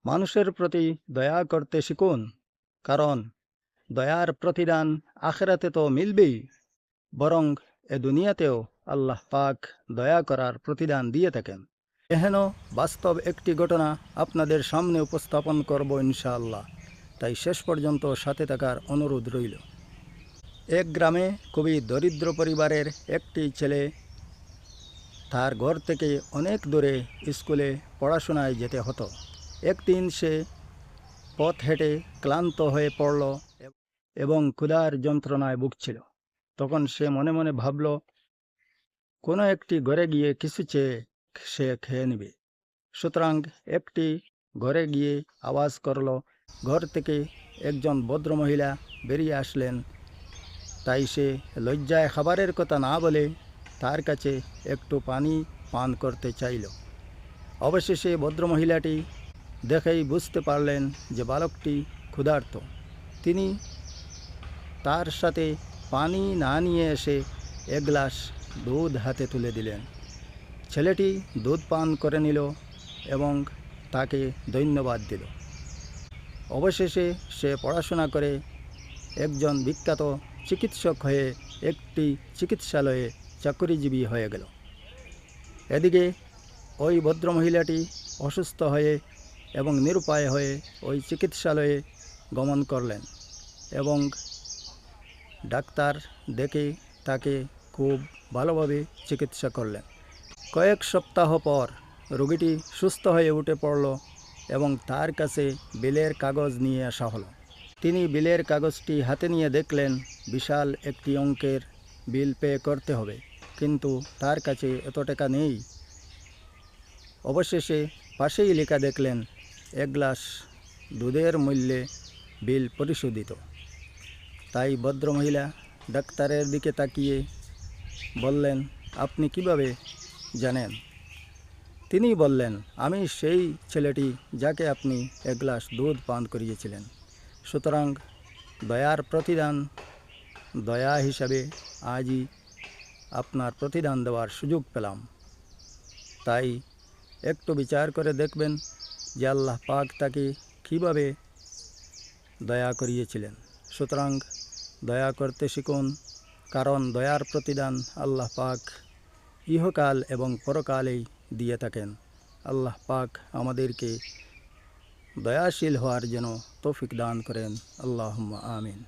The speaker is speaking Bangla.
মানুষের প্রতি দয়া করতে শিখুন, কারণ দয়ার প্রতিদান আখেরাতে তো মিলবেই, বরং এ দুনিয়াতেও আল্লাহ পাক দয়া করার প্রতিদান দিয়ে থাকেন। এহেন বাস্তব একটি ঘটনা আপনাদের সামনে উপস্থাপন করব ইনশাআল্লাহ, তাই শেষ পর্যন্ত সাথে থাকার অনুরোধ রইল। এক গ্রামে খুবই দরিদ্র পরিবারের একটি ছেলে তার ঘর থেকে অনেক দূরে স্কুলে পড়াশোনায় যেতে হতো। একদিন সে পথ হেঁটে ক্লান্ত হয়ে পড়ল এবং ক্ষুধার যন্ত্রণায় ভুগছিল। তখন সে মনে মনে ভাবল, কোনো একটি ঘরে গিয়ে কিছু চেয়ে সে খেয়ে নেবে। সুতরাং একটি ঘরে গিয়ে আওয়াজ করল। ঘর থেকে একজন ভদ্রমহিলা বেরিয়ে আসলেন। তাই সে লজ্জায় খাবারের কথা না বলে তার কাছে একটু পানি পান করতে চাইল। অবশেষে ভদ্রমহিলাটি দেখেই বুঝতে পারলেন যে বালকটি ক্ষুধার্ত। তিনি তার সাথে পানি না নিয়ে এসে এক গ্লাস দুধ হাতে তুলে দিলেন। ছেলেটি দুধ পান করে নিল এবং তাকে ধন্যবাদ দিল। অবশেষে সে পড়াশোনা করে একজন বিখ্যাত চিকিৎসক হয়ে একটি চিকিৎসালয়ে চাকরিজীবী হয়ে গেল। এদিকে ওই ভদ্রমহিলাটি অসুস্থ হয়ে এবং নিরুপায় হয়ে ওই চিকিৎসালয়ে গমন করলেন এবং ডাক্তার দেখে তাকে খুব ভালোভাবে চিকিৎসা করলেন। কয়েক সপ্তাহ পর রোগীটি সুস্থ হয়ে উঠে পড়ল এবং তার কাছে বিলের কাগজ নিয়ে আসা হলো। তিনি বিলের কাগজটি হাতে নিয়ে দেখলেন বিশাল একটি অঙ্কের বিল পে করতে হবে, কিন্তু তার কাছে এত টাকা নেই। অবশেষে পাশেই লেখা দেখলেন এক গ্লাস দুধের মূল্যে বিল পরিশোধিত। তাই ভদ্রমহিলা ডাক্তারের দিকে তাকিয়ে বললেন, আপনি কিভাবে জানেন? তিনি বললেন, আমি সেই ছেলেটি যাকে আপনি এক গ্লাস দুধ পান করিয়েছিলেন। সুতরাং দয়ার প্রতিদান দয়া হিসাবে আজই আপনার প্রতিদান দেওয়ার সুযোগ পেলাম। তাই একটু বিচার করে দেখবেন যে আল্লাহ পাক তাকে কীভাবে দয়া করিয়েছিলেন। সুতরাং দয়া করতে শিখুন, কারণ দয়ার প্রতিদান আল্লাহ পাক ইহকাল এবং পরকালেই দিয়ে থাকেন। আল্লাহ পাক আমাদেরকে দয়াশীল হওয়ার জন্য তৌফিক দান করেন। আল্লাহুম্মা আমিন।